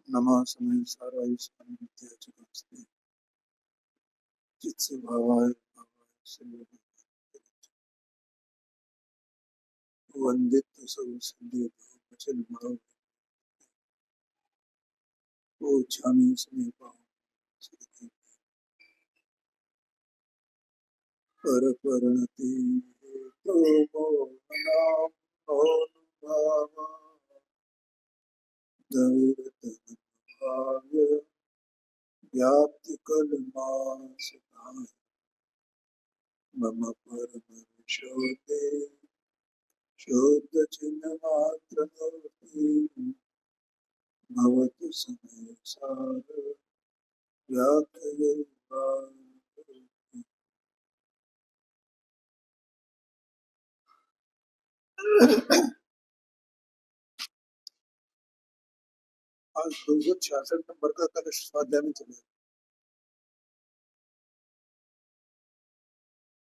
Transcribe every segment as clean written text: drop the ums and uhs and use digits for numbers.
नमः समय साराय स्वामित्याचकस्ते चित्से भावाय भावाय सर्वदा वंदित सब सिद्धि वचन मरो ओ छामी समय पाओ सिद्धि पर परिणति तो मोहनाम अनुभावा दविरत भाव्य व्याप्ति कलमासनाय मम परम शोधे शोध चिन्ह मात्र भवतु समय सार व्याख्ये आज 266 नंबर का कलश स्वाध्याय में चले।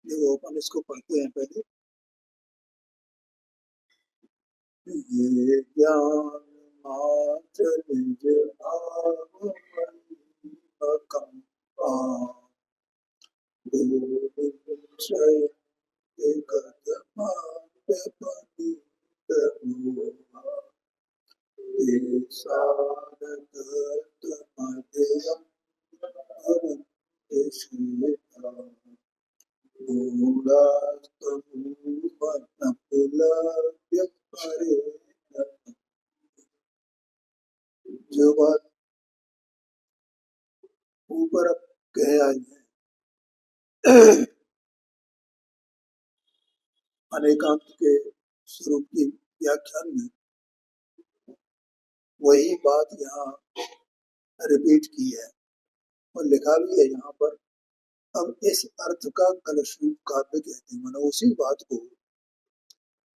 ये वो अपन इसको पढ़ते हैं पहले। ये ज्ञान मात्र निज भाव कंपा विषय एकत मात्र पतित मोहा ते सारगत मध्यम भवन्ति श्रीता जो बात ऊपर कह आई है अनेकांत के स्वरूप की व्याख्यान में, वही बात यहाँ रिपीट की है और लिखा भी है यहाँ पर। अब इस अर्थ का कलश रूप काव्य कहते हैं, मानो उसी बात को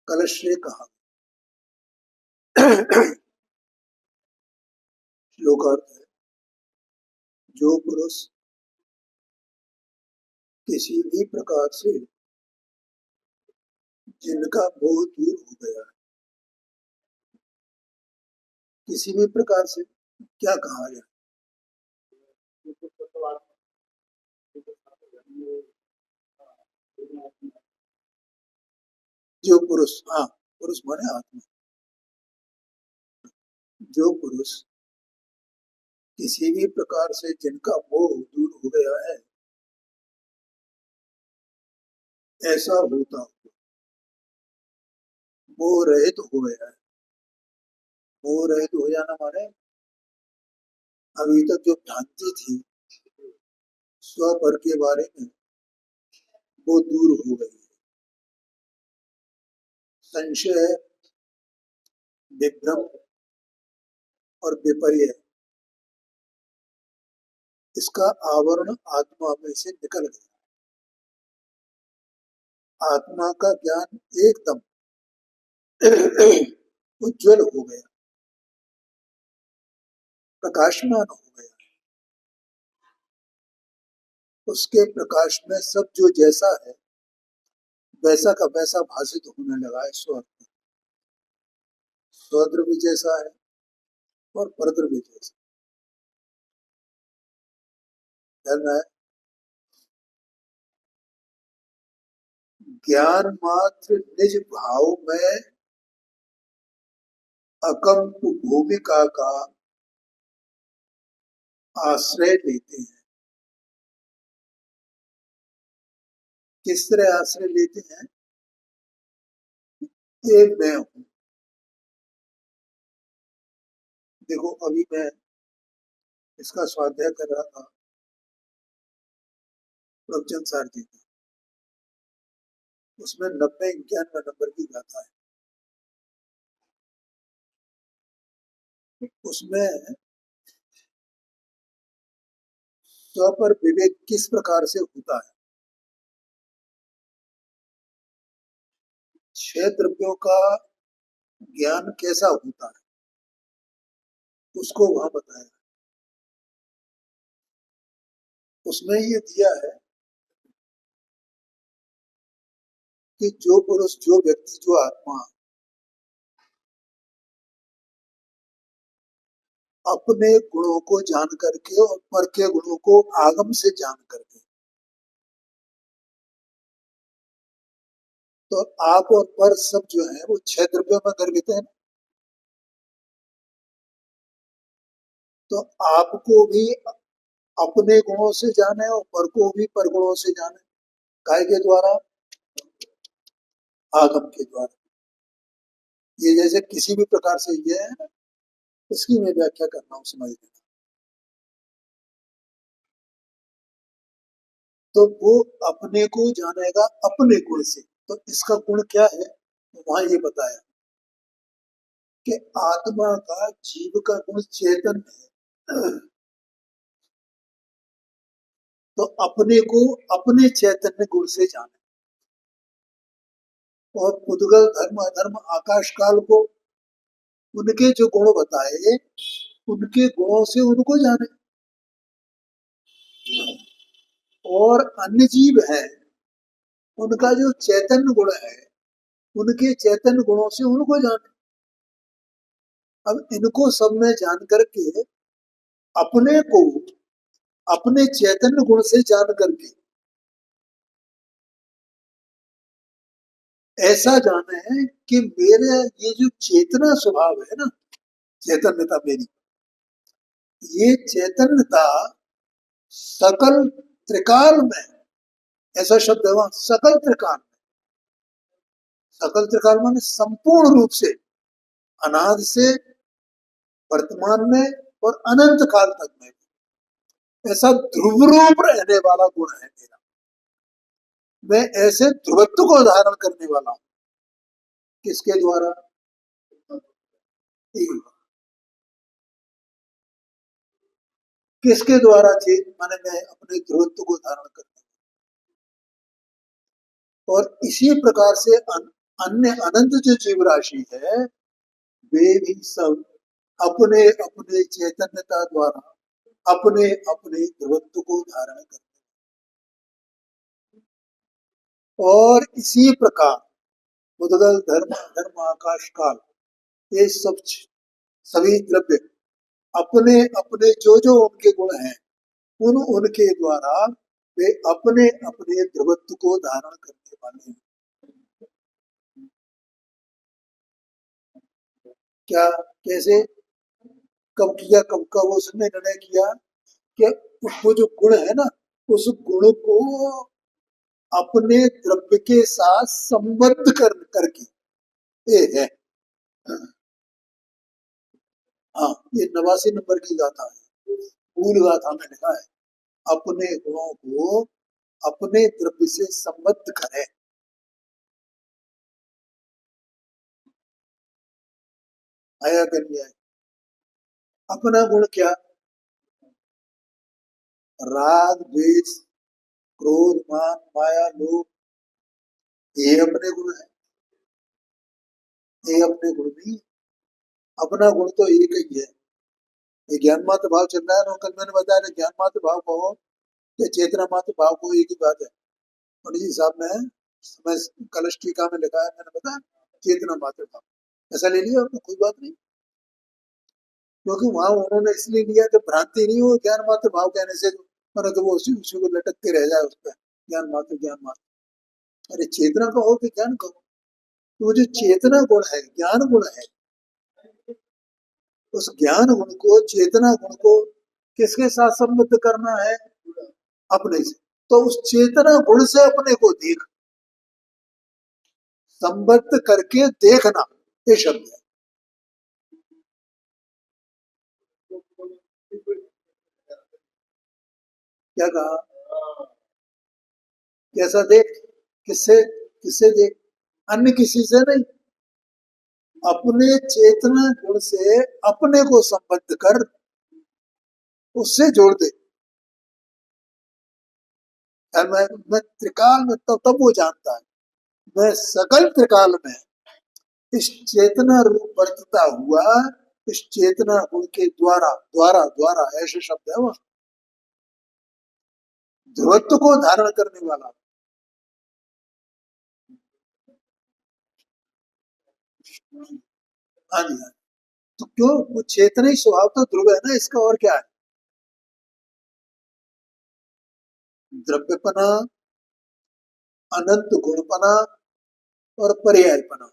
कलश से कहा। श्लोकार्थ है, जो पुरुष किसी भी प्रकार से जिनका मोह दूर हो गया है, किसी भी प्रकार से क्या कहा जाए, जो पुरुष, हाँ पुरुष माने आत्मा, जो पुरुष किसी भी प्रकार से जिनका मोह दूर हो गया है, ऐसा होता हुआ मोह रहित हो गया है। मोह रहित हो जाना माने अभी तक जो भ्रांति थी स्वपर के बारे में वो दूर हो गई है। संशय, विभ्रम और विपर्य, इसका आवरण आत्मा में से निकल गया। आत्मा का ज्ञान एकदम उज्जवल हो गया, प्रकाशमान हो गया। उसके प्रकाश में सब जो जैसा है वैसा का वैसा भाषित होने लगा है। स्वद्रव्य जैसा है और परद्रव्य जैसा है। ज्ञान मात्र निज भाव में अकंप भूमिका का आश्रय लेते हैं। किस तरह आश्रय लेते हैं? ये मैं हूं। देखो अभी मैं इसका स्वाध्याय कर रहा था प्रवचन सार जी का, उसमें 90-91 नंबर की गाथा है। उसमें स्व पर विवेक किस प्रकार से होता है, 6 द्रव्यों का ज्ञान कैसा होता है, उसको वहां बताया। उसमें ये दिया है कि जो पुरुष, जो व्यक्ति, जो आत्मा अपने गुणों को जान करके और पर के गुणों को आगम से जान करके। तो आप और पर सब जो है वो 6 द्रव्य में गर्भित है। तो आपको भी अपने गुणों से जाने और पर को भी पर गुणों से जाने। काय के द्वारा? आगम के द्वारा। ये जैसे किसी भी प्रकार से ये है ना, इसकी मैं व्याख्या करना हूं, समझ लेना। तो वो अपने को जानेगा अपने गुण से। तो इसका गुण क्या है? तो वहां ये बताया कि आत्मा का जीव का गुण चेतन है। तो अपने को अपने चैतन्य गुण से जाने, और पुद्गल धर्म अधर्म आकाश काल को उनके जो गुण बताए उनके गुणों से उनको जाने। और अन्य जीव है उनका जो चैतन्य गुण है उनके चैतन्य गुणों से उनको जाने। अब इनको सब में जान करके अपने को अपने चैतन्य गुण से जान करके ऐसा जाने है कि मेरे ये जो चेतना स्वभाव है ना, चैतन्यता मेरी, ये चैतन्यता सकल त्रिकाल में, ऐसा शब्द है वहां, सकल त्रिकाल। सकल त्रिकाल माने संपूर्ण रूप से, अनादि से वर्तमान में और अनंत काल तक में ऐसा ध्रुव रूप रहने वाला गुण है मेरा। मैं ऐसे ध्रुवत्व को धारण करने वाला हूं। किसके द्वारा? किसके द्वारा? चेत माने मैं अपने ध्रुवत्व को धारण करने। और इसी प्रकार से अन्य अनंत जो जीव राशि है वे भी सब अपने अपने चैतन्यता द्वारा अपने अपने ध्रुवत्व को धारण करते। और इसी प्रकार मुदगल धर्म धर्म आकाश काल ये सब सभी द्रव्य अपने अपने जो जो उनके गुण हैं उन उनके द्वारा वे अपने अपने ध्रुवत्व को धारण करने वाले हैं। क्या? कैसे? कब किया? कब का वो उसने निर्णय किया कि वो जो गुण है ना उस गुण को अपने द्रव्य के साथ संबद्ध करके ये है। हाँ, ये 89 नंबर की गाथा है। मूल गाथा में लिखा है अपने गुणों को अपने द्रव्य से संबद्ध करें। आया करिए। अपना गुण क्या? राग द्वेष क्रोध मान माया लोभ, ये अपने गुण है। ये अपने गुण नहीं। अपना गुण तो एक ही है। ये ज्ञान मात्र भाव चल रहा है ना, कल मैंने बताया ज्ञान मात्र भाव कहो या चेतना मात्र भाव को, एक ही बात है। पंडित जी साहब ने मैं कलश टीका में लिखा है, मैंने बताया चेतना मात्र भाव ऐसा ले लिया, कोई बात नहीं। क्योंकि वहां उन्होंने इसलिए लिया कि भ्रांति नहीं हो ज्ञान मात्र भाव कहने से, मतलब तो वो उसी को लटकते रह जाए उस पर, ज्ञान मात्र ज्ञान मात्र। अरे चेतना कहो कि ज्ञान कहो, तो वो जो चेतना गुण है ज्ञान गुण है, उस ज्ञान गुण को चेतना गुण को किसके साथ संबद्ध करना है? अपने से। तो उस चेतना गुण से अपने को देख, संबद्ध करके देखना, ये शब्द है। क्या कहा? कैसा देख? किससे? किससे देख? अन्य किसी से नहीं, अपने चेतना गुण से अपने को संबद्ध कर उससे जोड़ दे। मैं त्रिकाल में तब वो जानता है, मैं सकल त्रिकाल में इस चेतना रूप वर्तता हुआ इस चेतना गुण के द्वारा द्वारा द्वारा, ऐसे शब्द है वो, ध्रुवत्व को धारण करने वाला। हाँ जी, हाँ। तो क्यों, वो चेतना ही स्वभाव तो ध्रुव है ना, इसका और क्या है? द्रव्यपना, अनंत गुणपना और पर्यायपना,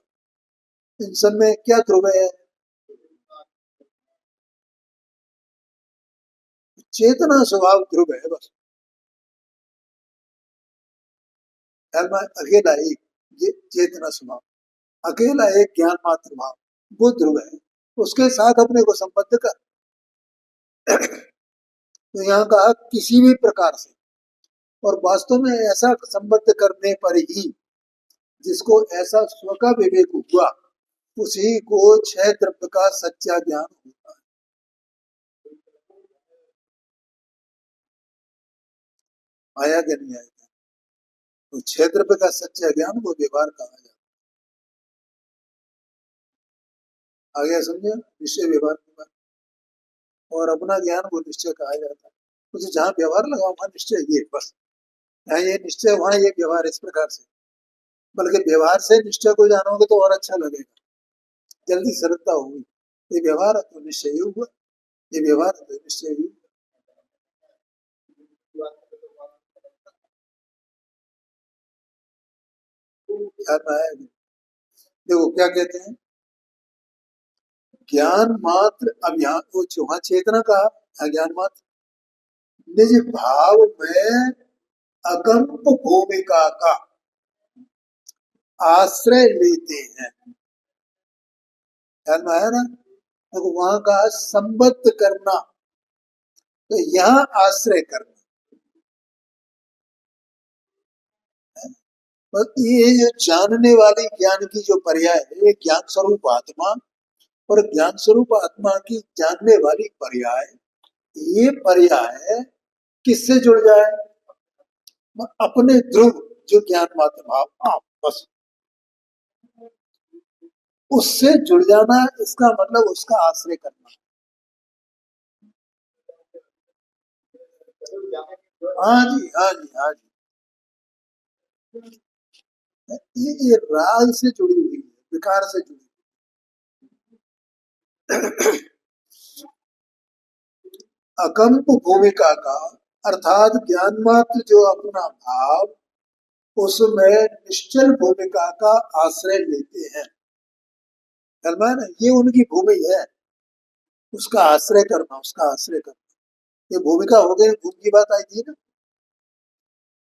इन सब में क्या ध्रुव है? चेतना स्वभाव ध्रुव है बस। यार मैं अकेला एक, ये चेतना स्वभाव, अकेला एक ज्ञान मात्र भाव, वो ध्रुव है। उसके साथ अपने को संबद्ध कर। तो यहाँ कहा किसी भी प्रकार से, और वास्तव में ऐसा संबद्ध करने पर ही जिसको ऐसा स्व का विवेक हुआ, उसी को छह द्रव्य का सच्चा ज्ञान होता है। आया कि नहीं आया? तो छह द्रव्य का सच्चा ज्ञान वो व्यवहार कहा जाता है। आ गया समझे? निश्चय व्यवहार की बात। और अपना ज्ञान वो निश्चय कहा जाता है। तो जहाँ व्यवहार लगा वहां निश्चय, ये बस, यहाँ ये निश्चय वहां ये व्यवहार, इस प्रकार से। बल्कि व्यवहार से निश्चय को जानोगे तो और अच्छा लगेगा, जल्दी सरलता होगी। ये व्यवहार है तो निश्चय ही हुआ, ये व्यवहार है तो निश्चय ही ख्याल में आया। देखो क्या कहते हैं, ज्ञान मात्र, अब यहाँ वो वहां चेतना का, ज्ञान मात्र निज भाव में अकंप भूमिका का आश्रय लेते हैं। ख्याल में आया ना? देखो वहां का संबद्ध करना, तो यहाँ आश्रय करना। बस ये जो जानने वाली ज्ञान की जो पर्याय है, ये ज्ञान स्वरूप आत्मा, और ज्ञान स्वरूप आत्मा की जानने वाली पर्याय, ये पर्याय किससे जुड़ जाए? अपने ध्रुव जो ज्ञान मात्र भाव, बस उससे जुड़ जाना, इसका मतलब उसका आश्रय करना। हाँ जी, हाँ जी, हाँ जी। ये राग से जुड़ी हुई है, विकार से जुड़ी हुई। अकंप भूमिका का, अर्थात ज्ञान मात्र जो अपना भाव, उसमें निश्चल भूमिका का आश्रय लेते हैं। है ना? ये उनकी भूमि है, उसका आश्रय करना, उसका आश्रय करना। ये भूमिका हो गई, भूमि की बात आई थी ना,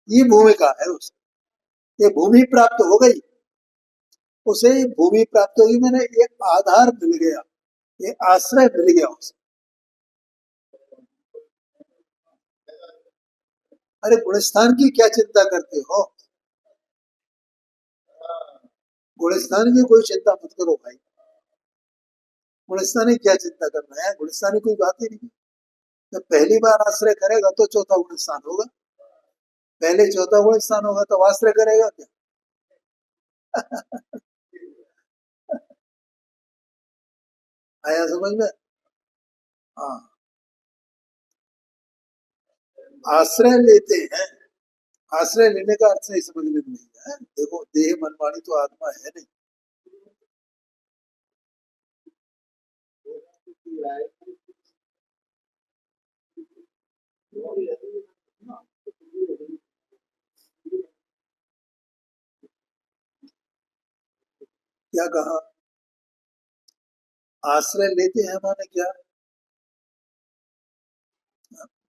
ये भूमिका है उसकी। ये भूमि प्राप्त हो गई, उसे भूमि प्राप्त होगी, मैंने ये आधार मिल गया, ये आश्रय मिल गया उसे। अरे गुणस्थान की क्या चिंता करते हो? गुणस्थान की कोई चिंता मत करो भाई। गुणस्थान की क्या चिंता करना है? गुणस्थान की कोई बात ही नहीं। जब पहली बार आश्रय करेगा तो चौथा गुणस्थान होगा, पहले चौथा गुणस्थान होगा तो आश्रय करेगा क्या? आया समझ में? हाँ, आश्रय लेते हैं। आश्रय लेने का अर्थ सही समझ में नहीं है। देखो देह मन वाणी तो आत्मा है नहीं। क्या कहा? आश्रय लेते हैं माने क्या?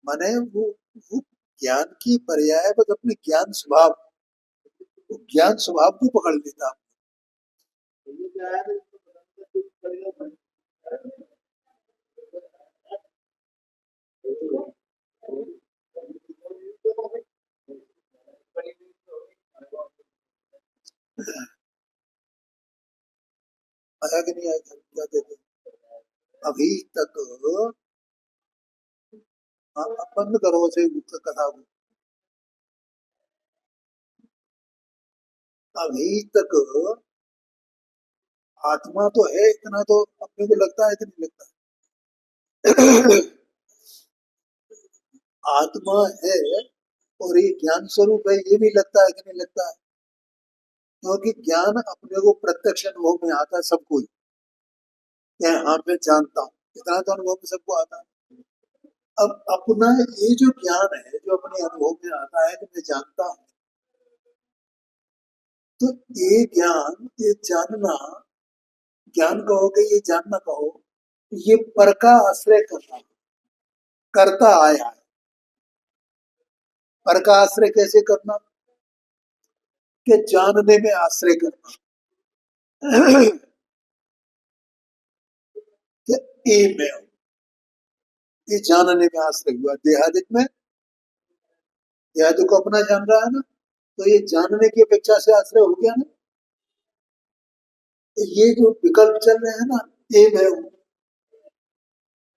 माने वो ज्ञान की पर्याय बस अपने ज्ञान स्वभाव, ज्ञान स्वभाव को पकड़ लेता। आया कि नहीं आया? क्या कहते हैं अभी तक? हाँ, अब बंद करो से कथा को। अभी तक आत्मा तो है, इतना तो अपने को लगता है कि नहीं लगता? आत्मा है और ये ज्ञान स्वरूप है, ये भी लगता है कि नहीं लगता है? क्योंकि ज्ञान अपने को प्रत्यक्ष अनुभव में आता है सबको ही। कि हाँ मैं जानता हूँ, इतना तो अनुभव में सबको आता है। अब अपना ये जो ज्ञान है जो अपने अनुभव में आता है कि मैं जानता हूँ, तो ये ज्ञान, ये जानना, ज्ञान कहो कि ये जानना कहो, ये पर का आश्रय करना, करता आया है। पर का आश्रय कैसे करना? कि जानने में आश्रय करना। कि ए में हूं, ये जानने में आश्रय हुआ। देहादिक में, देहादिक को अपना जान रहा है ना, तो ये जानने की अपेक्षा से आश्रय हो गया ना। ये जो विकल्प चल रहे हैं ना, ए में हूं,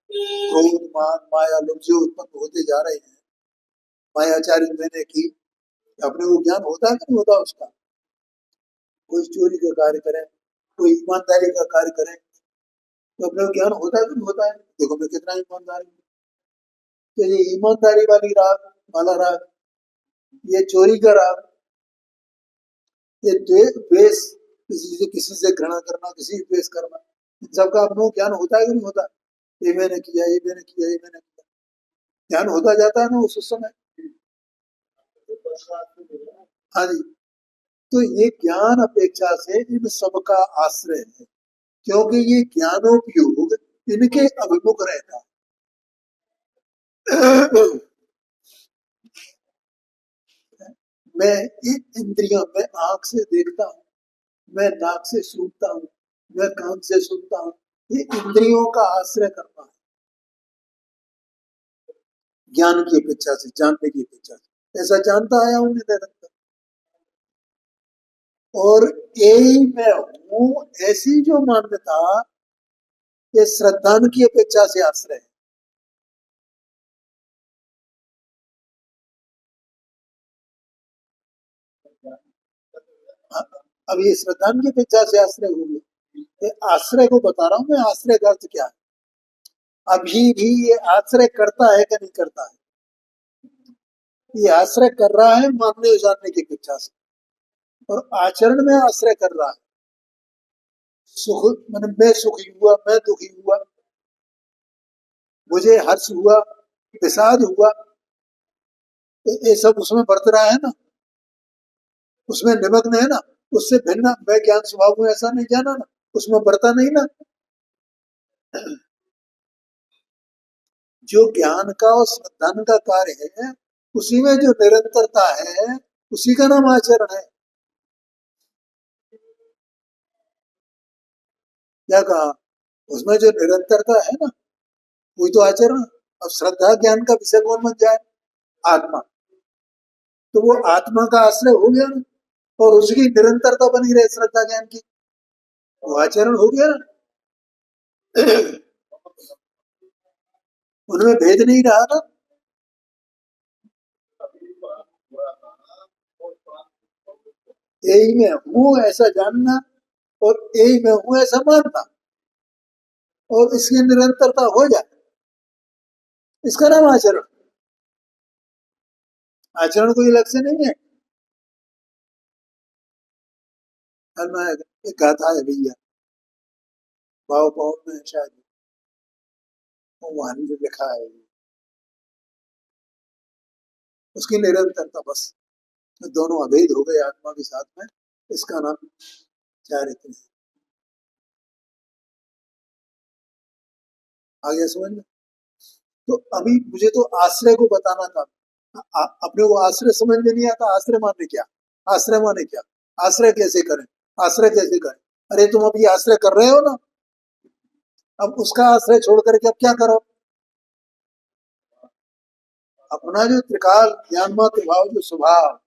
क्रोध मान माया लोग जो उत्पन्न होते जा रहे हैं, मायाचारी मैंने की, अपने को ज्ञान होता है कि नहीं होता उसका? कोई चोरी का कार्य करे, कोई ईमानदारी का कार्य करे, तो अपने को ज्ञान होता है कि नहीं होता है? देखो मैं कितना ईमानदार हूँ। तो ये ईमानदारी वाली राग वाला राग, ये चोरी का राग, ये द्वेष, किसी से घृणा करना, किसी द्वेष करना, इन सबका अपने को ज्ञान होता है कि नहीं होता? ये मैंने किया, ये मैंने किया, ये मैंने किया, ज्ञान होता जाता है ना उस समय। हाँ जी। तो ये ज्ञान अपेक्षा से इन सबका आश्रय है, क्योंकि ये ज्ञानोपयोग इनके अभिमुख रहता है। मैं इन इंद्रियों में आंख से देखता हूँ, मैं नाक से सूंघता हूँ, मैं कान से सुनता हूँ, ये इंद्रियों का आश्रय करना है ज्ञान की अपेक्षा से, जानने की अपेक्षा से। ऐसा जानता आया हूं निरंतर। और यही मैं हूं, ऐसी जो मान्यता, ये श्रद्धान की अपेक्षा से आश्रय है। अब ये श्रद्धान की अपेक्षा से आश्रय हो गया। ये आश्रय को बता रहा हूं मैं, आश्रय का अर्थ क्या है। अभी भी ये आश्रय करता है कि नहीं करता है? ये आश्रय कर रहा है मानने जानने की अपेक्षा से, और आचरण में आश्रय कर रहा है। सुख मैंने, मैं सुखी हुआ, मैं दुखी हुआ, मुझे हर्ष हुआ, विषाद हुआ, ये सब उसमें बरत रहा है ना, उसमें निमग्न है ना। उससे भिन्न मैं ज्ञान स्वभाव हूं ऐसा नहीं जाना ना, उसमें बरता नहीं ना। जो ज्ञान का और श्रद्धान का कार्य है, उसी में जो निरंतरता है, उसी का नाम आचरण है। क्या कहा? उसमें जो निरंतरता है ना, वही तो आचरण। अब श्रद्धा ज्ञान का विषय कौन बन जाए? आत्मा। तो वो आत्मा का आश्रय हो गया ना, और उसकी निरंतरता बनी रहे श्रद्धा ज्ञान की, वो आचरण हो गया ना। उनमें भेद नहीं रहा ना। यही मैं हूँ ऐसा जानना, और यही मैं हूँ ऐसा मानना, और इसकी निरंतरता हो जाए, इसका नाम आचरण। आचरण कोई लक्ष्य नहीं है। कल मैं एक गाथा है भैया, भाव भाव में शायद, वो वहां जो लिखा है, उसकी निरंतरता बस। तो दोनों अभेद हो गए आत्मा के साथ में, इसका नाम चारित्र है। आगे समझ में? तो अभी मुझे तो आश्रय को बताना था। अपने को आश्रय समझ में नहीं आता। आश्रय माने क्या? आश्रय माने क्या? आश्रय कैसे करें? आश्रय कैसे करें? अरे तुम अभी आश्रय कर रहे हो ना, अब उसका आश्रय छोड़ करके अब क्या करो? अपना जो त्रिकाल ज्ञान मात्र भाव, जो स्वभाव,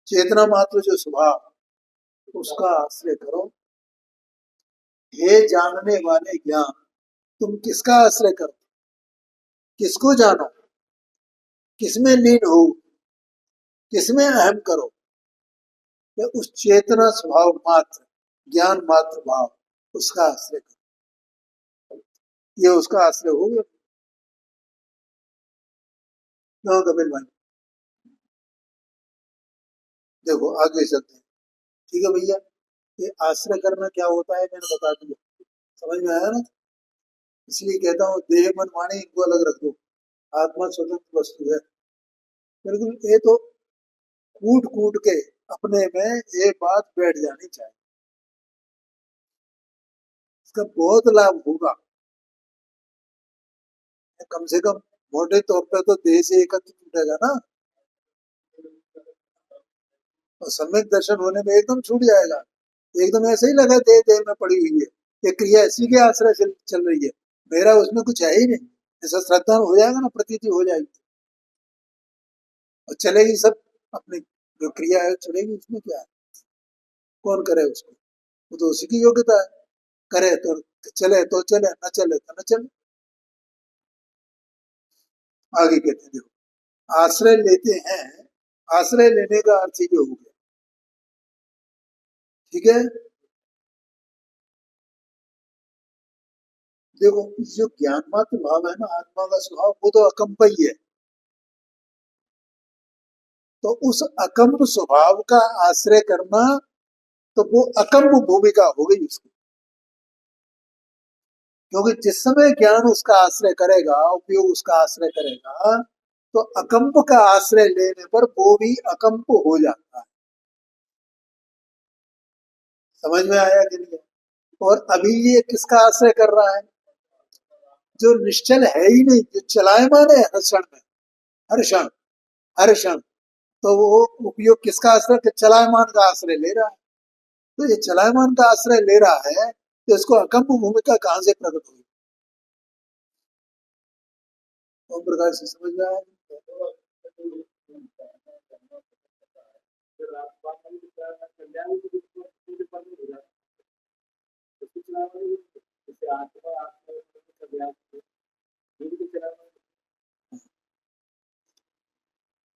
चेतना मात्र जो स्वभाव, उसका आश्रय करो। हे जानने वाले ज्ञान, तुम किसका आश्रय करो? किसको जानो? किसमें लीन हो? किसमें अहम करो? या उस चेतना स्वभाव मात्र, ज्ञान मात्र भाव, उसका आश्रय करो। ये उसका आश्रय हो गया। क्यों कपिल भाई? देखो आगे चलते हैं। ठीक है भैया, ये आश्रय करना क्या होता है मैंने बता दिया, समझ में आया ना? इसलिए कहता हूँ देह मन वाणी इनको अलग रख दो, आत्मा स्वतंत्र वस्तु है। बिल्कुल, ये तो कूट कूट के अपने में ये बात बैठ जानी चाहिए, इसका बहुत लाभ होगा। कम से कम मोटे तौर पे तो देह से एकत्र टूटेगा ना, और सम्यक दर्शन होने में एकदम छूट जाएगा। एकदम ऐसे ही लगा देह देह में पड़ी हुई है, ये क्रिया इसी के आश्रय से चल रही है, मेरा उसमें कुछ है ही नहीं। ऐसा श्रद्धा हो जाएगा ना, प्रतीति हो जाएगी, और चलेगी सब अपनी जो क्रिया है चलेगी, उसमें क्या है, कौन करे उसको, वो तो उसी की योग्यता है, करे तो चले तो चले, न चले तो न चले। आगे कहते हैं देखो, आश्रय लेते हैं, आश्रय लेने का अर्थ ये हो गया, ठीक है। देखो, जो ज्ञान मात्र भाव है ना, आत्मा का स्वभाव वो तो अकम्प ही है, तो उस अकम्प स्वभाव का आश्रय करना, तो वो अकम्प भूमिका हो गई उसकी। क्योंकि जिस समय ज्ञान उसका आश्रय करेगा, उपयोग उसका आश्रय करेगा, तो अकम्प का आश्रय लेने पर वो भी अकम्प हो जाता है। समझ में आया कि नहीं? और अभी ये किसका आश्रय कर रहा है? जो निश्चल है ही नहीं, जो चलायमान है हर क्षण में, हर क्षण, हर क्षण, तो वो उपयोग किसका आश्रय? चलायमान का आश्रय ले रहा है। तो ये चलायमान का आश्रय ले रहा है, तो इसको अकम्प भूमिका कहां से प्रकट हुई? ओम प्रकाश से समझ में आया?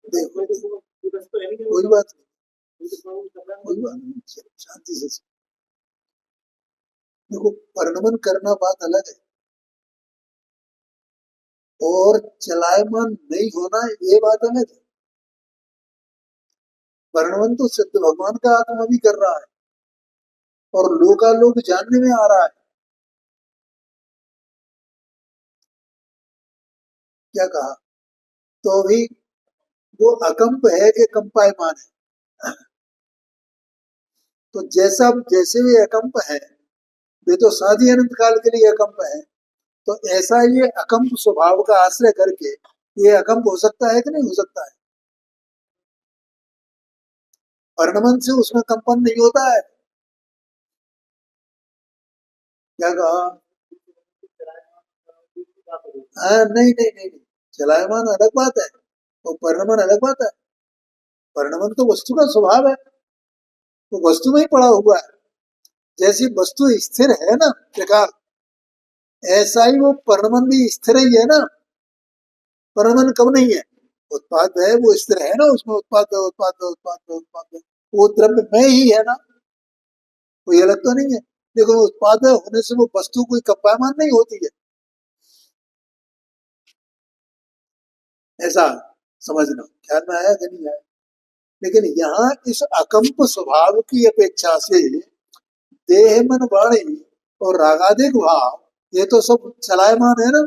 देखो, कोई बात नहीं, कोई बात नहीं, शांति से। देखो, परिणमन करना बात अलग है, और चलायमान नहीं होना ये बात अलग है। परिणमन तो सिद्ध भगवान का आत्मा भी कर रहा है, और लोकालोक जानने में आ रहा है। क्या कहा? तो अभी वो अकंप है कि कंपायमान है? तो जैसा जैसे भी अकंप है, वे तो साधी अनंत काल के लिए अकंप है, तो ऐसा ये अकंप स्वभाव का आश्रय करके ये अकंप हो सकता है कि नहीं हो सकता है? परिणमन से उसमें कंपन नहीं होता है। क्या कहा? हाँ, नहीं नहीं नहीं नहीं, चलायमान अलग बात है, और परिणमन अलग बात है। परिणमन तो वस्तु का स्वभाव है, वो वस्तु में ही पड़ा हुआ है। जैसी वस्तु स्थिर है ना प्रकार, ऐसा ही वो परिणमन भी स्थिर ही है ना। परिणमन कब नहीं है? उत्पाद है वो स्थिर है ना, उसमें उत्पाद है, उत्पाद है, उत्पाद है, उत्पाद है, वो द्रव्य में ही है ना, कोई अलग तो नहीं है। लेकिन उत्पाद होने से वो वस्तु कोई कंपायमान नहीं होती है, ऐसा समझना। ख्याल में आया कि नहीं आया? लेकिन यहाँ इस अकंप स्वभाव की अपेक्षा से देह मन वाणी और रागादिक भाव, ये तो सब चलायमान है ना,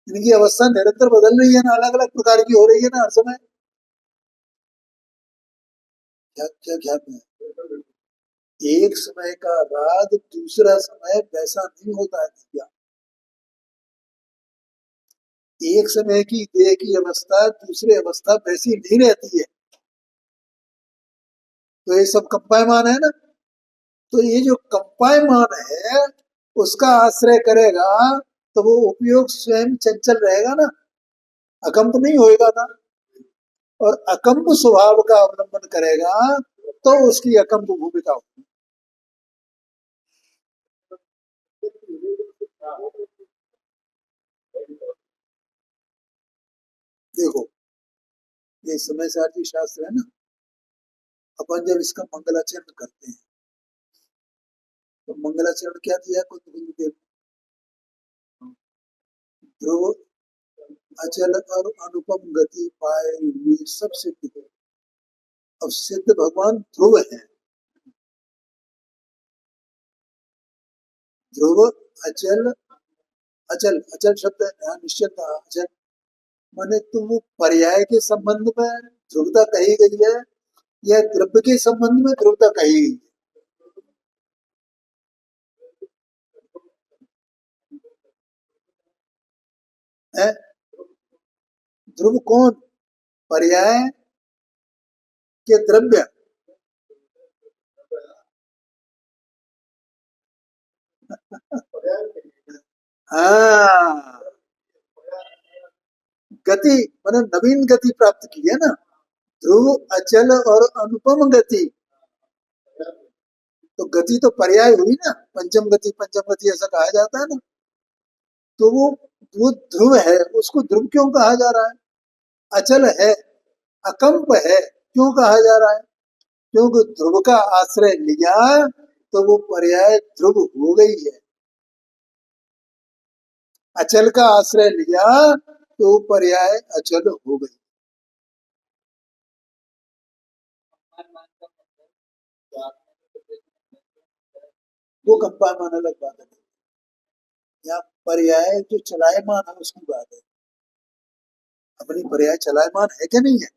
इनकी अवस्था निरंतर बदल रही है ना, अलग अलग प्रकार की हो रही है ना हर समय। क्या क्या ख्याल में है? एक समय का राग दूसरा समय वैसा नहीं होता है क्या? एक समय की देह की अवस्था दूसरी अवस्था वैसी नहीं रहती है, तो ये सब कंपायमान है ना। तो ये जो कंपायमान है, उसका आश्रय करेगा, तो वो उपयोग स्वयं चंचल रहेगा ना, अकंप नहीं होएगा ना। और अकंप स्वभाव का अवलंबन करेगा, तो उसकी अकंप भूमिका होगी। देखो, ये समय सारथी शास्त्र है ना, अपन जब इसका मंगलाचरण करते हैं, तो मंगलाचरण क्या दिया कुछ देव? ध्रुव, अचल और अनुपम गति पाए हुए सब सिद्ध है। अब सिद्ध भगवान ध्रुव है, ध्रुव, अचल अचल, अचल शब्द है यहाँ, निश्चल का अचल माने तुम वो पर्याय के संबंध में ध्रुवता कही गई है या द्रव्य के संबंध में ध्रुवता कही गई है? ध्रुव कौन? पर्याय के द्रव्य? हाँ, गति मैंने नवीन गति प्राप्त की है ना। ध्रुव, अचल और अनुपम गति। तो गति तो पर्याय हुई ना, पंचम गति ऐसा कहा जाता है ना। तो वो ध्रुव है, उसको ध्रुव क्यों कहा जा रहा है? अचल है, अकंप है, क्यों कहा जा रहा है? क्योंकि ध्रुव का आश्रय लिया तो वो पर्याय ध्रुव हो गई है। अचल का आश्रय लिया तो पर्याय अचल हो गई। वो कंपायमान अलग बात है। यहाँ पर्याय जो चलायमान है उसकी बात है। अपनी पर्याय चलायमान है क्या नहीं है?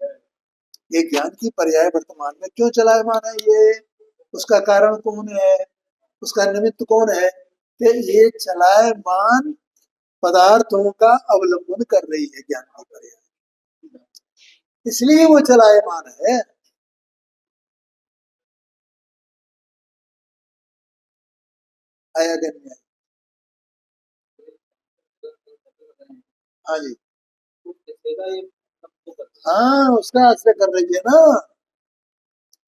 ये ज्ञान की पर्याय वर्तमान में क्यों चलायमान है, ये उसका कारण कौन है, उसका निमित्त कौन है? कि ये चलायमान पदार्थों का अवलंबन कर रही है ज्ञान की पर्याय, इसलिए वो चलायमान है। आया कि नहीं आया? हाँ जी। हाँ, उसका आश्रय कर रही है ना।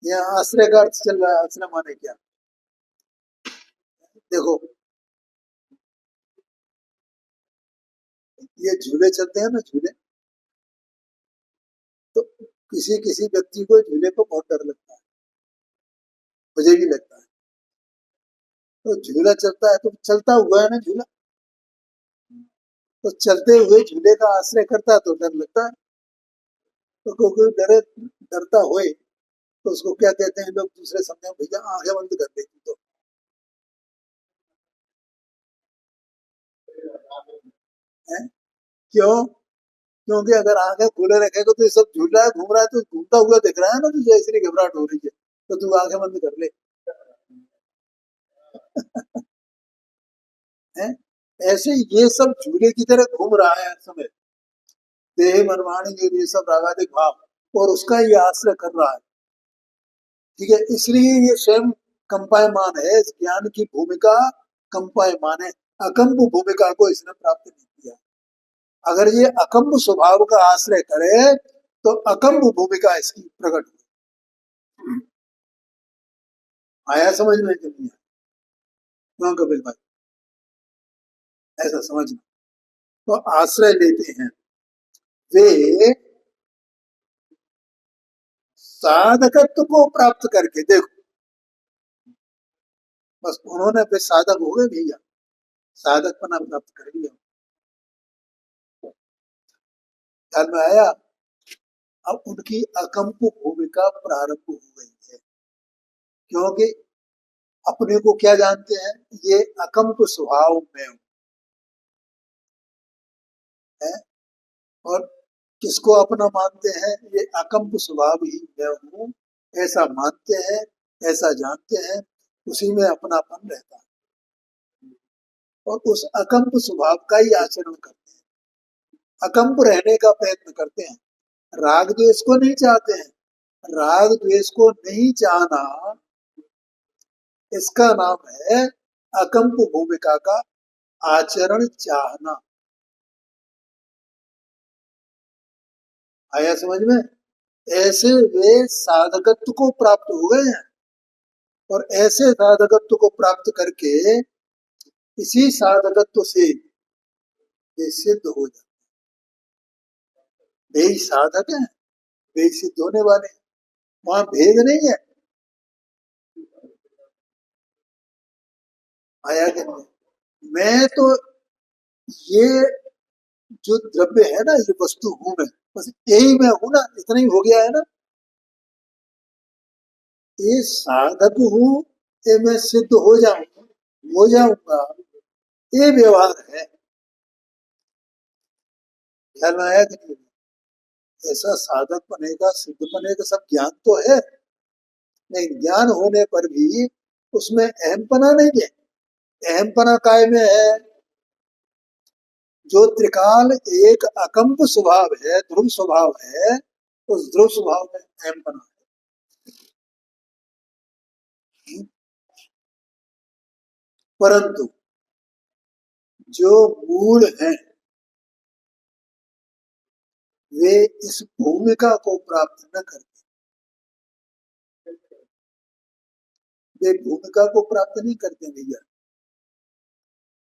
यहाँ आश्रय का अर्थ चल रहा है, आश्रय माने क्या? देखो, ये झूले चलते हैं ना, झूले, तो किसी किसी व्यक्ति को झूले को बहुत डर लगता है, मुझे भी लगता है। तो झूला चलता है तो चलता हुआ है ना झूला, तो चलते हुए झूले का आश्रय करता है तो डर लगता है। तो कोई डरे, डरता होए तो उसको क्या कहते हैं लोग दूसरे शब्द में, भैया आंखें बंद कर दे तू तो। है? क्यों? क्योंकि अगर आंखें खुले रखेगा तो ये सब झूल रहा है, घूम रहा है, तो घूमता हुआ दिख रहा है ना तुझे, इसलिए घबराहट हो रही है, तो तू आंखें बंद कर ले। है? ऐसे ये सब झूले की तरह घूम रहा है हर समय, देह मनवाणी ये सब रागादिक भाव, और उसका ये आश्रय कर रहा है। ठीक है, इसलिए ये स्वयं कंपायमान है, इस ज्ञान की भूमिका कंपायमान है। अकम्प भूमिका को इसने प्राप्त नहीं किया। अगर ये अकम्प स्वभाव का आश्रय करे तो अकम्प भूमिका इसकी प्रकट हुई। आया समझ में कि नहीं आया? क्यों कपिल भाई, ऐसा समझना। तो आश्रय लेते हैं वे साधकत्व को प्राप्त करके। देखो, बस उन्होंने फिर साधक हो गए भैया, साधक पना प्राप्त कर लिया। ख्याल में आया? अब उनकी अकम्प भूमिका प्रारंभ हो गई है, क्योंकि अपने को क्या जानते हैं, ये अकम्प स्वभाव में हूं, है? और किसको अपना मानते हैं, ये अकम्प स्वभाव ही मैं हूँ, ऐसा मानते हैं, ऐसा जानते हैं, उसी में अपनापन रहता है, और उस अकम्प स्वभाव का ही आचरण करते हैं, अकम्प रहने का प्रयत्न करते हैं। राग द्वेष को नहीं चाहते हैं। राग द्वेष को नहीं चाहना, इसका नाम है अकम्प भूमिका का आचरण चाहना। आया समझ में? ऐसे वे साधकत्व को प्राप्त हो गए हैं, और ऐसे साधकत्व को प्राप्त करके इसी साधकत्व से वे सिद्ध हो जाते। वे ही साधक हैं, वे ही सिद्ध होने वाले हैं, वहां भेद नहीं है। आया कि नहीं? मैं तो ये जो द्रव्य है ना, ये वस्तु हूं मैं, बस यही मैं हूं ना, इतना ही हो गया है ना। ये साधक हूं, ये मैं सिद्ध हो जाऊंगा, ये व्यवहार है। ख्याल में आया कि नहीं? ऐसा साधक बनेगा, सिद्ध बनेगा, सब ज्ञान तो है, नहीं ज्ञान होने पर भी उसमें अहमपना नहीं है। अहमपना काय में है? जो त्रिकाल एक अकंप स्वभाव है, ध्रुव स्वभाव है, उस ध्रुव स्वभाव में अहमपना है। परंतु जो मूल हैं वे इस भूमिका को प्राप्त न करते, वे भूमिका को प्राप्त नहीं करते भैया।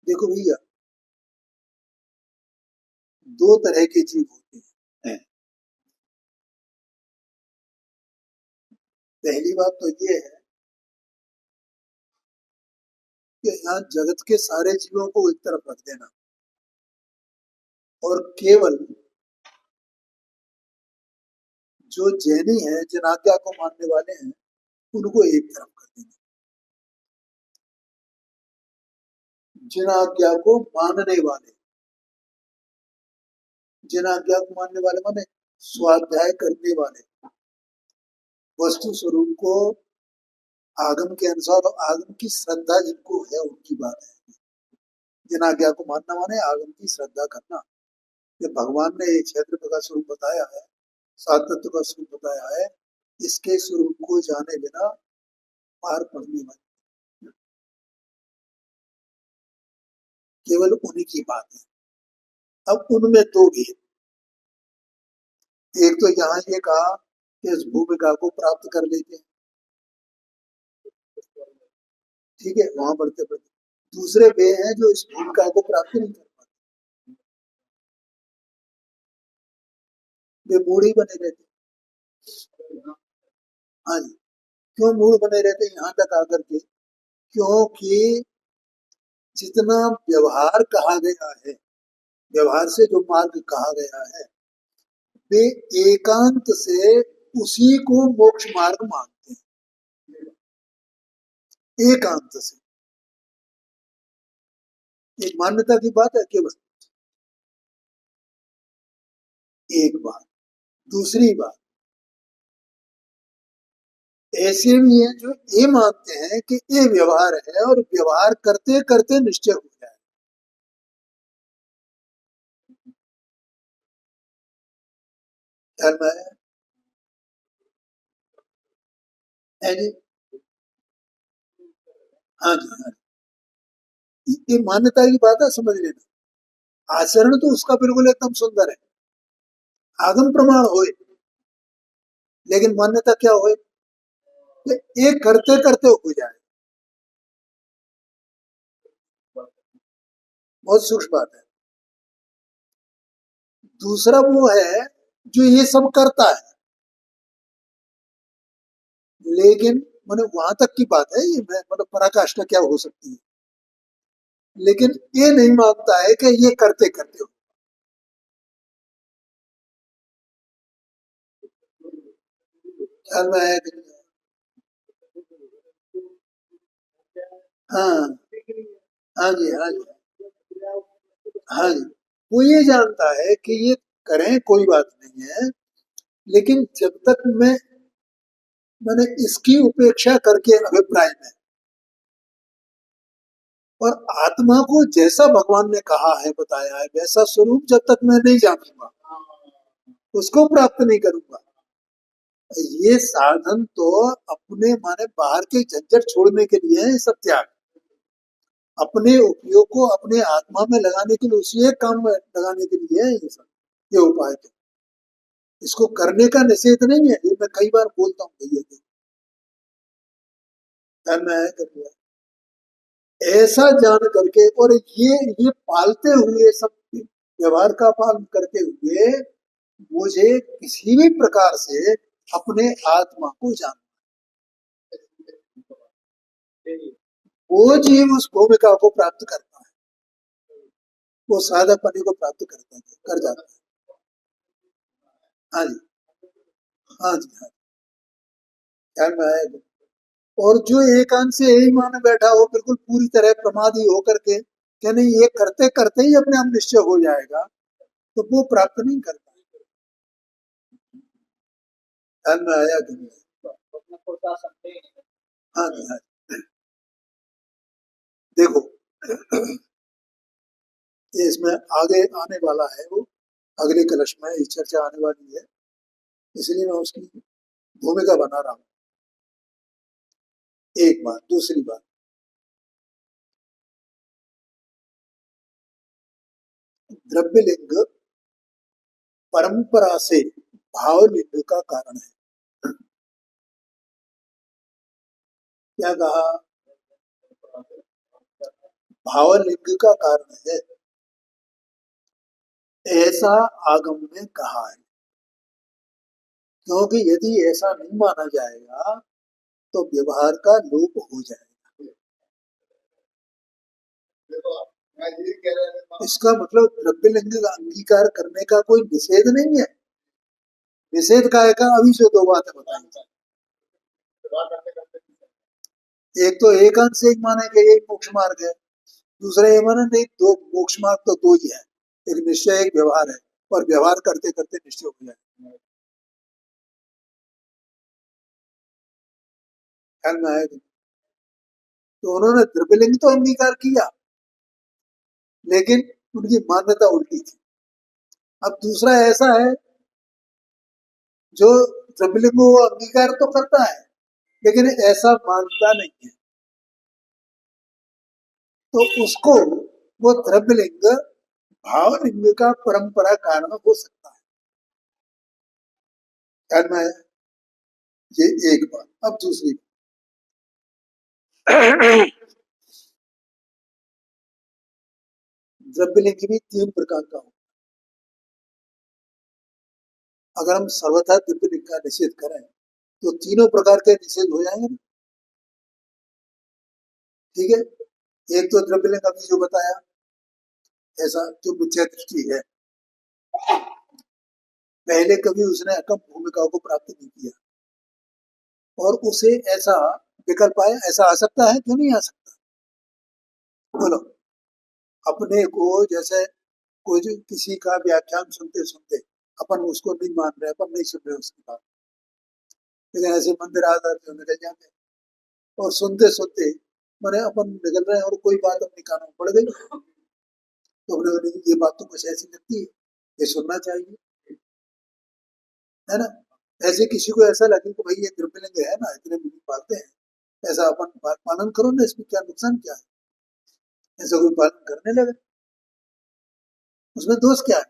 देखो भैया, दो तरह के जीव होते हैं। पहली बात तो ये है कि यहाँ जगत के सारे जीवों को एक तरफ रख देना और केवल जो जैनी है, जिन आज्ञा को मानने वाले हैं, उनको एक तरफ कर देना। जिन आज्ञा को मानने वाले, जिन आज्ञा को मानने वाले माने स्वाध्याय करने वाले, वस्तु स्वरूप को आगम के अनुसार, आगम की श्रद्धा जिनको है उनकी बात है। जिन आज्ञा को मानना माने आगम की श्रद्धा करना। ये भगवान ने एक क्षेत्र का स्वरूप बताया है, सात तत्व का स्वरूप बताया है, इसके स्वरूप को जाने बिना पार पड़ने वाली केवल उन्हीं की बात है। अब उनमें दो भेद, एक तो यहाँ ये कहा कि इस भूमिका को प्राप्त कर लेते हैं, ठीक है, वहां बढ़ते बढ़ते। दूसरे वे हैं जो इस भूमिका को प्राप्त नहीं कर पाते, वे मूढ़ ही बने रहते। हाँ जी, क्यों मूढ़ बने रहते यहाँ तक आकर के? क्योंकि जितना व्यवहार कहा गया है, व्यवहार से जो मार्ग कहा गया है, वे एकांत से उसी को मोक्ष मार्ग मानते हैं, एकांत से। एक मान्यता की बात है केवल, एक बात। दूसरी बात, ऐसे भी हैं जो ये मानते हैं कि ये व्यवहार है और व्यवहार करते करते निश्चय हो जाए। ख्याल में आया है जी? हाँ जी, हाँ जी, ये मान्यता की बात है, समझ लेना। आचरण तो उसका बिल्कुल एकदम सुंदर है, आगम प्रमाण होए, लेकिन मान्यता क्या होए कि ये करते करते हो जाए। बहुत सूक्ष्म बात है। दूसरा वो है जो ये सब करता है, लेकिन मैंने वहां तक की बात है, ये मैं मतलब पराकाष्ठा क्या हो सकती है, लेकिन ये नहीं मानता है कि ये करते करते हो। ख्याल में आया कि नहीं? हाँ, हाँ जी, हाँ जी, हाँ जी। वो ये जानता है कि ये करें कोई बात नहीं है, लेकिन जब तक मैंने इसकी उपेक्षा करके अभिप्राय में, और आत्मा को जैसा भगवान ने कहा है, बताया है, वैसा स्वरूप जब तक मैं नहीं जानूंगा, उसको प्राप्त नहीं करूंगा। ये साधन तो अपने माने बाहर के झंझट छोड़ने के लिए है, सब त्याग। अपने उपयोग को अपने आत्मा में लगाने के लिए, उसी एक काम में लगाने के लिए है ये सब, ये उपाय तो। इसको करने का निषेध नहीं है, ये मैं कई बार बोलता हूँ भैया को, ध्यान में आया कर लिया। ऐसा जान करके, और ये पालते हुए, सब व्यवहार का पालन करते हुए, मुझे किसी भी प्रकार से अपने आत्मा को जान, वो जीव उस भूमिका को प्राप्त करता है, वो साधक पने को प्राप्त करता है, कर जाता है। हाँ जी, हाँ जी, हाँ, ध्यान में आया। और जो एकांत से यही माने बैठा हो, बिल्कुल पूरी तरह प्रमादी होकर के, क्या नहीं ये करते करते ही अपने आप निश्चय हो जाएगा, तो वो प्राप्त नहीं कर पाए। ध्यान में आया कि नहीं? हाँ जी, हाँ जी। देखो ये इसमें आगे आने वाला है, वो अगले कलश में ये चर्चा आने वाली है, इसलिए मैं उसकी भूमिका बना रहा हूँ। एक बात। दूसरी बात, द्रव्य लिंग परंपरा से भाव लिंग का कारण है। क्या कहा? भाव लिंग का कारण है, ऐसा आगम में कहा है। क्योंकि यदि ऐसा नहीं माना जाएगा तो व्यवहार का लोप हो जाएगा। इसका मतलब द्रव्य लिंग का अंगीकार करने का कोई निषेध नहीं है। निषेध का अभी जो दो बातें बताई, एक तो एकांश एक मानेंगे एक मोक्ष मार्ग है, दूसरा ये माने नहीं दो मोक्ष मार्ग तो दो ही है, एक निश्चय एक व्यवहार है, और व्यवहार करते करते निश्चय हो जाए। ख्याल में आएगा? तो उन्होंने द्रव्यलिंग तो अंगीकार किया, लेकिन उनकी मान्यता उल्टी थी। अब दूसरा ऐसा है जो द्रव्यलिंग को अंगीकार तो करता है लेकिन ऐसा मानता नहीं है, तो उसको वो द्रव्यलिंग भावलिंग का परंपरा कारण हो सकता है। ख्याल में आया? ये एक बात। अब दूसरी द्रव्यलिंग भी तीन प्रकार का हो। अगर हम सर्वथा द्रव्यलिंग का निषेध करें तो तीनों प्रकार के निषेध हो जाएंगे ना। ठीक है, एक तो द्रव्यलिंग अभी जो बताया, ऐसा जो मिथ्या दृष्टि है, पहले कभी उसने अकम भूमिका को प्राप्त नहीं किया और उसे ऐसा विकल्प आया, ऐसा आ सकता है, क्यों नहीं आ सकता? बोलो। अपने को जैसे कोई किसी का व्याख्यान सुनते सुनते अपन उसको नहीं मान रहे, अपन नहीं सुन रहे उसकी बात, लेकिन ऐसे मंदिर आधार में निकल जाते हैं और सुनते सुनते मैंने अपन निकल रहे हैं और कोई बात अपने कानों में पड़ गई, तो अपने को ये बात तो कुछ ऐसी लगती है, ये सुनना चाहिए, है ना? ऐसे किसी को ऐसा लगे कि भाई ये द्रव्यलिंग है ना, इतने मुझे पालते हैं, ऐसा अपन पालन करो ना, इसमें क्या नुकसान क्या है? ऐसा कोई पालन करने लगे, उसमें दोष क्या है?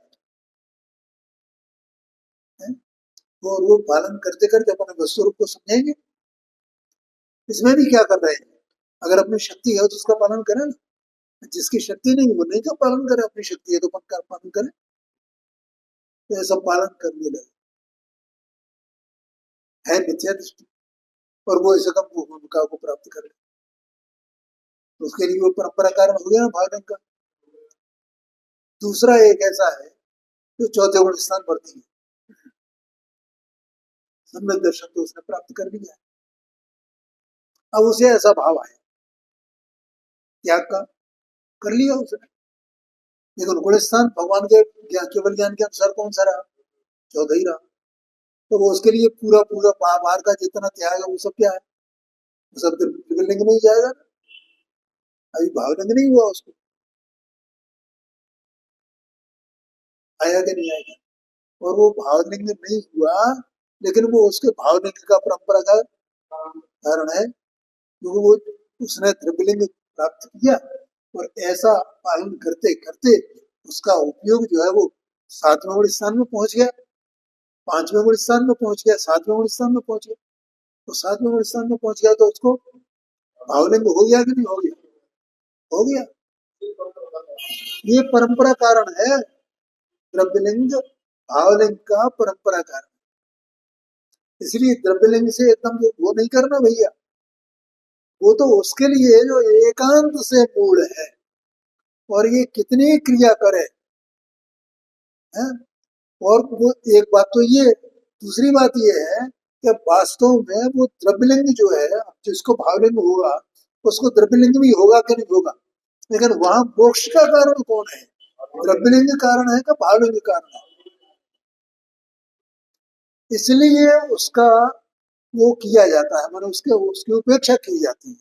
वो वो पालन करते करते अपने वस्तु रूप को समझेंगे, इसमें भी क्या कर रहे हैं? अगर अपनी शक्ति है तो उसका पालन करें ना, जिसकी शक्ति नहीं वो नहीं का पालन करे, अपनी शक्ति है तो अपन का पालन करें, तो ऐसा पालन करने लगे है मिथ्या दृष्टि, और वो ऐसे कम भूमिका को प्राप्त करे, तो उसके लिए वो परंपरा कारण हो गया ना भागने का। दूसरा एक ऐसा है जो चौथे गुण स्थान बढ़ती है, सम्यक दर्शन तो उसने प्राप्त कर लिया है, अब उसे ऐसा भाव आया त्याग का, कर लिया उसने, लेकिन गुण स्थान भगवान के केवल ज्ञान के अनुसार कौन सा रहा? चौदह ही रहा, तो वो उसके लिए पूरा पूरा बाहर का जितना त्याग है वो सब क्या है? वो सब त्रिलिंग में ही जाएगा ना, अभी भावलिंग नहीं हुआ उसको, आया कि नहीं आएगा? और वो भावलिंग नहीं हुआ, लेकिन वो उसके भावलिंग का परंपरा का कारण है, क्योंकि वो उसने त्रिलिंग प्राप्त किया और ऐसा पालन करते करते उसका उपयोग जो है वो सातवें गुण स्थान में पहुंच गया, पांचवें गुण स्थान में पहुंच गया, सातवें गुण स्थान में पहुंच गया, तो सातवें गुण स्थान में पहुंच गया तो उसको भावलिंग हो गया कि नहीं हो गया? हो गया। ये परंपरा कारण है, द्रव्यलिंग भावलिंग का परंपरा कारण, इसलिए द्रव्यलिंग से एकदम वो नहीं करना भैया, वो तो उसके लिए जो एकांत से मूल है, और ये कितनी क्रिया करे है? और वो एक बात तो ये, दूसरी बात ये है कि वास्तव में वो द्रव्यलिंग जो है, जिसको भावलिंग होगा उसको द्रव्यलिंग भी होगा कि नहीं होगा, लेकिन वहां मोक्ष का कारण कौन है? द्रव्यलिंग कारण है का भावलिंग कारण है, इसलिए उसका वो किया जाता है, माने उसके उसकी उपेक्षा की जाती है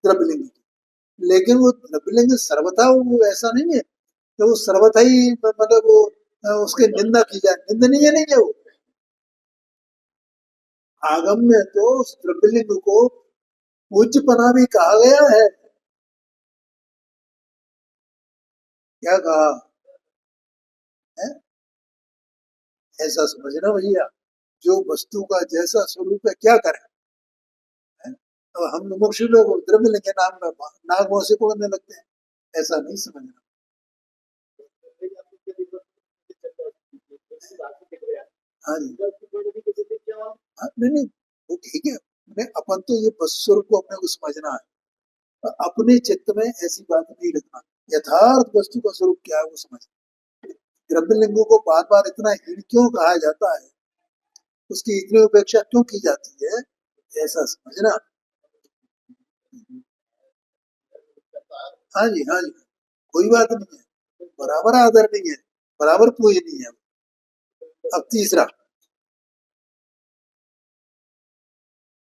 द्रव्यलिंग की। लेकिन वो द्रव्यलिंग सर्वथा वो ऐसा नहीं है कि वो सर्वथा ही मतलब वो उसकी निंदा की जाए, निंदनीय नहीं है वो। आगम में तो उस द्रव्यलिंग को पूज्यपना भी कहा गया है। क्या कहा है? ऐसा समझना भैया, जो वस्तु का जैसा स्वरूप है क्या करें, है? तो हम मुमुक्षु लोग द्रव्यलिंग के नाम में नाग मोह से कोड़ने लगते हैं, ऐसा नहीं समझना। हाँ जी। हाँ, नहीं नहीं, वो ठीक है, अपन तो ये बस स्वरूप को अपने को समझना है, अपने चित्त में ऐसी बात नहीं रखना, यथार्थ वस्तु का स्वरूप क्या है वो समझ। द्रव्यलिंगों को बार बार इतना हीन क्यों कहा जाता है, उसकी इतनी उपेक्षा क्यों की जाती है, ऐसा समझना। हाँ जी, हाँ जी, कोई बात नहीं है, बराबर आदर नहीं है, बराबर पूजनीय है। अब तीसरा,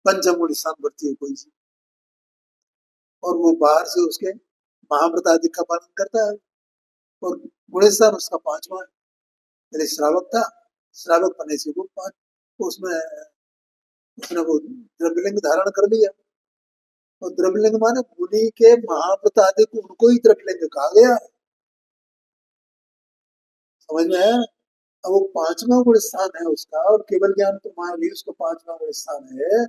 पंचम गुण स्थान बढ़ती है कोई चीज, और वो बाहर से उसके महाव्रत आदि का पालन करता है, और गुण स्थान उसका पांचवा है। पहले श्रावक था, श्रावक बनने से वो पांच, उसमें उसने वो द्रव्यलिंग धारण कर लिया, और द्रव्यलिंग माने मुनि के महाव्रत आदि को उनको ही द्रव्यलिंग कहा गया है। समझ में आया? अब वो पांचवा गुण स्थान है उसका, और केवल ज्ञान तो मान ली उसको पांचवा गुण स्थान है।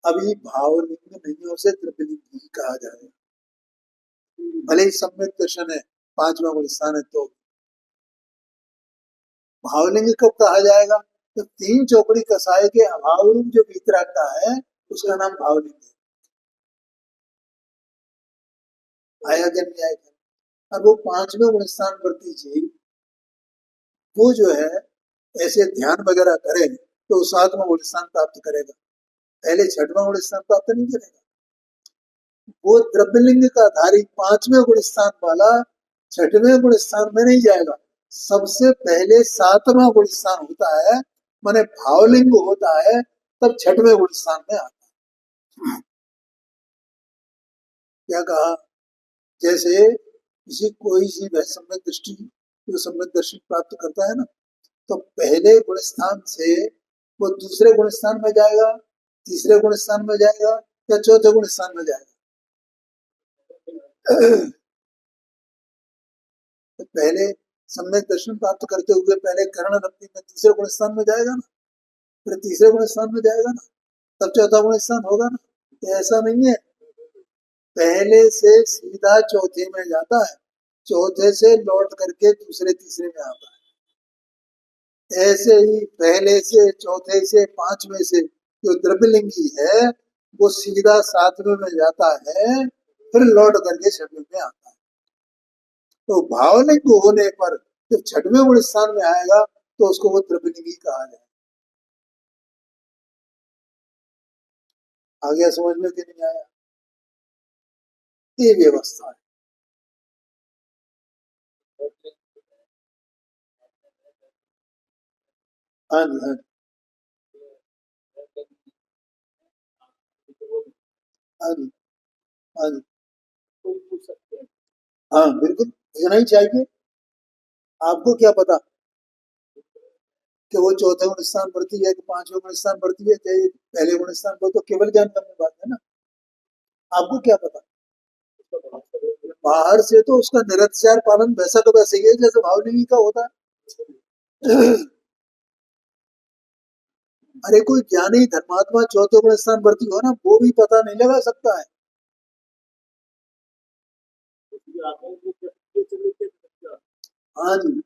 अभी भावलिंग नहीं, उसे द्रव्यलिंग ही कहा जाएगा, भले ही सम्यक दर्शन है, पांचवा गुण स्थान है तो। भावलिंग कब कहा जाएगा, तो तीन चौकड़ी कसाई के अभाव जो भीतर आता है उसका नाम भावलिंग है। आया क्या नहीं आया? अब वो पांचवें गुण स्थान वर्ती जी, वो जो है ऐसे ध्यान वगैरह करे तो सातवां गुण स्थान प्राप्त करेगा, पहले छठवां गुण स्थान प्राप्त नहीं करेगा। वो द्रव्यलिंग का धारी पांचवें गुण स्थान वाला छठवें गुण स्थान में नहीं जाएगा, सबसे पहले सातवां गुण स्थान होता है, माने भावलिंग होता है, तब छठवें गुण स्थान में आता है। क्या कहा, जैसे किसी कोई जीव है सम्यक दृष्टि, जो सम्यक दर्शन प्राप्त करता है ना, तो पहले गुण स्थान से वो दूसरे गुण स्थान में जाएगा, तीसरे गुण स्थान में जाएगा, या चौथे गुण स्थान में जाएगा। तो पहले सम्यक दर्शन प्राप्त करते हुए पहले कर्ण रत्नी में तीसरे गुण स्थान में जाएगा ना, फिर तीसरे गुण स्थान में जाएगा ना, तब चौथा गुण स्थान होगा ना। तो ऐसा नहीं है, पहले से सीधा चौथे में जाता है, चौथे से लौट करके दूसरे तीसरे में आता है। ऐसे ही पहले से चौथे से पांचवें से जो द्रव्यलिंगी है वो सीधा सातवें में जाता है, फिर लौट करके छठवें में आता है। तो भावलिंग होने पर जब छठवें गुण स्थान में आएगा तो उसको वो द्रव्यलिंगी कहा जाए। आ गया समझ में कि नहीं आया? ये व्यवस्था है। हाँ जी, हाँ जी, हाँ जी, हाँ जी, हाँ बिल्कुल पूछना ही चाहिए। आपको क्या पता कि वो चौथे गुण स्थान बढ़ती है कि पांचवें गुण स्थान बढ़ती है कि पहले गुण स्थान पर, तो केवल ज्ञान करने बात है ना। आपको क्या पता, बाहर से तो उसका निरक्षर पालन वैसा का वैसे ही है जैसे भावलिंगी का होता है। अरे कोई ज्ञानी धर्मात्मा चौथे गुण स्थान बढ़ती हो ना, वो भी पता नहीं लगा सकता है। हाँ जी,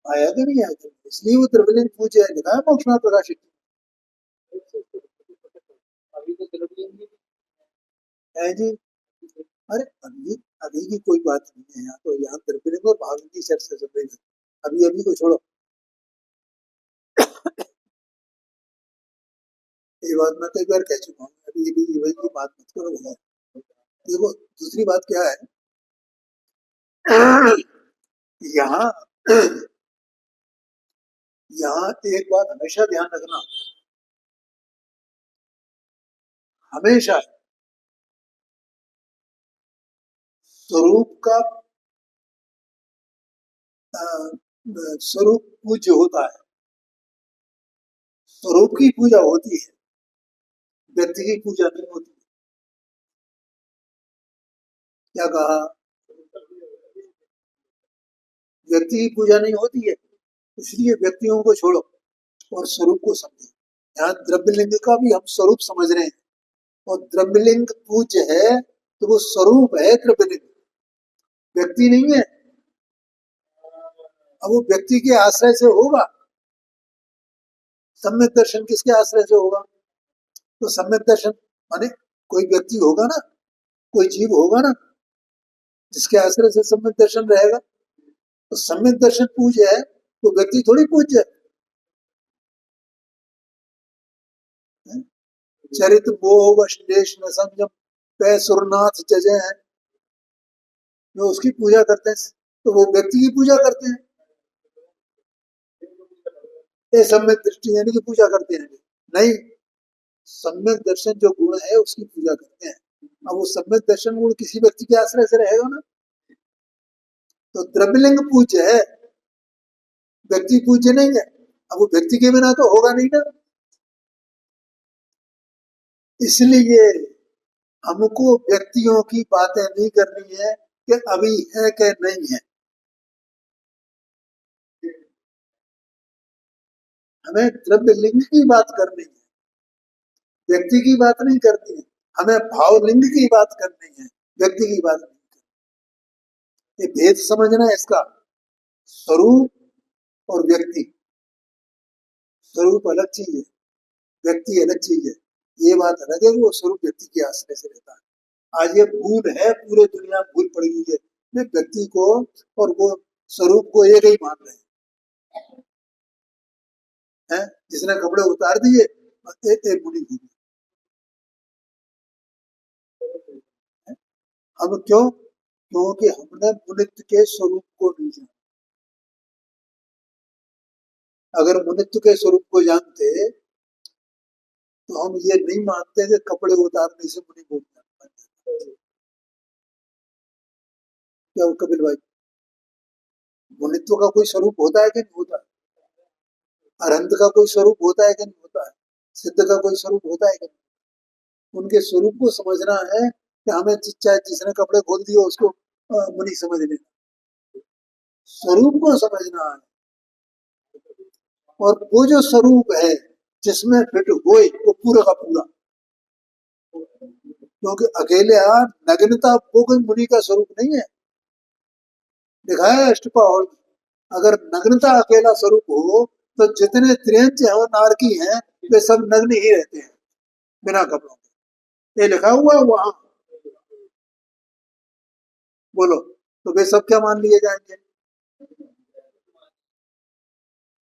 आया कि नहीं आया, इसलिए वो त्रिवलिंग पूज्य है, लिखा है मोक्षणा प्रकाशित है जी। अरे अभी अभी की कोई बात नहीं है, यहाँ तो यहाँ त्रिवलिंग और भावलिंग की चर्चा चल रही है, अभी अभी को छोड़ो। ये बात मैं कई बार कह चुका हूँ, अभी अभी वही की बात मत करो भैया। देखो दूसरी बात क्या है, यहाँ यहाँ एक बात हमेशा ध्यान रखना, हमेशा स्वरूप का स्वरूप पूज्य होता है, स्वरूप की पूजा होती है, व्यक्ति की पूजा नहीं होती। क्या कहा? व्यक्ति की पूजा नहीं होती है, इसलिए व्यक्तियों को छोड़ो और स्वरूप को समझो। यहाँ द्रव्यलिंग का भी हम स्वरूप समझ रहे हैं, और द्रव्यलिंग पूज्य है तो वो स्वरूप है द्रव्यलिंग, व्यक्ति नहीं है। अब वो व्यक्ति के आश्रय से होगा, सम्यक दर्शन किसके आश्रय से होगा? तो सम्यक दर्शन माने कोई व्यक्ति होगा ना, कोई जीव होगा ना, जिसके आश्रय से सम्यक दर्शन रहेगा। तो सम्यक दर्शन पूज्य है, तो व्यक्ति थोड़ी पूज्य है। चरित मोह वशलेश न संयम पै सुरनाथ जजय है, जो उसकी पूजा करते हैं तो वो व्यक्ति की पूजा करते हैं, ये सम्यक दृष्टि यानी कि पूजा करते हैं नहीं। सम्यक दर्शन जो गुण है उसकी पूजा करते हैं। अब वो सम्यक दर्शन गुण किसी व्यक्ति के आश्रय से रहेगा ना, तो द्रव्यलिंग पूज्य है, व्यक्ति पूज्य नहीं है। अब वो व्यक्ति के बिना तो होगा नहीं ना, इसलिए हमको व्यक्तियों की बातें नहीं करनी है कि अभी है कि नहीं है। हमें द्रव्य लिंग की बात करनी है, व्यक्ति की बात नहीं करनी है। हमें भाव लिंग की बात करनी है, व्यक्ति की बात नहीं करनी। ये भेद समझना है इसका, स्वरूप और व्यक्ति। स्वरूप अलग चीज है, व्यक्ति अलग चीज है। ये बात अलग है कि वो स्वरूप व्यक्ति के आश्रय से रहता है। आज ये भूल है, पूरे दुनिया भूल पड़ गई है, व्यक्ति को और वो स्वरूप को एक ही मान रहे हैं। जिसने कपड़े उतार दिए एक मुनि हो गई। अब क्यों? क्योंकि हमने मुनित्व के स्वरूप को नहीं जाना। अगर मुनित्व के स्वरूप को जानते तो हम ये नहीं मानते कि कपड़े उतारने से मुनि बोल जाते। क्या कपिल भाई, मुनित्व का कोई स्वरूप होता है कि नहीं होता? अरहंत का कोई स्वरूप होता है कि नहीं होता है? सिद्ध का कोई स्वरूप होता है कि नहीं? उनके स्वरूप को समझना है कि हमें चाहे जिसने कपड़े खोल दिए उसको मुनि समझ लेना, स्वरूप को समझना है। और वो जो स्वरूप है जिसमें फिट होए वो पूरा का पूरा, क्योंकि अकेले नग्नता वो कोई मुनि का स्वरूप नहीं है। दिखाया अष्टपहड़, अगर नग्नता अकेला स्वरूप हो तो जितने त्रियंच है और नारकी हैं वे सब नग्न ही रहते हैं बिना कपड़ों के, ये लिखा हुआ है वहां। बोलो, तो वे सब क्या मान लिए जाएंगे?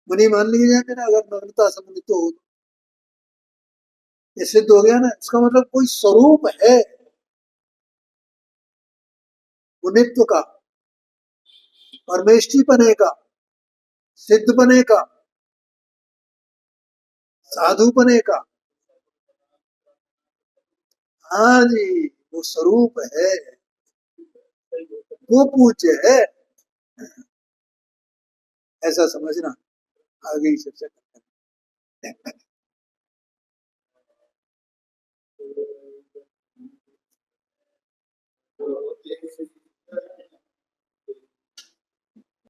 मुनि मान लिए जाएंगे ना, अगर नग्नता सम्मिलित हो तो। ये सिद्ध हो गया ना, इसका मतलब कोई स्वरूप है मुनित्व का, परमेष्ठी बने का, सिद्ध बने का, साधु बने का। हाँ जी, वो स्वरूप है, वो पूज्य है, ऐसा समझना। आगे ही चर्चा करते हैं।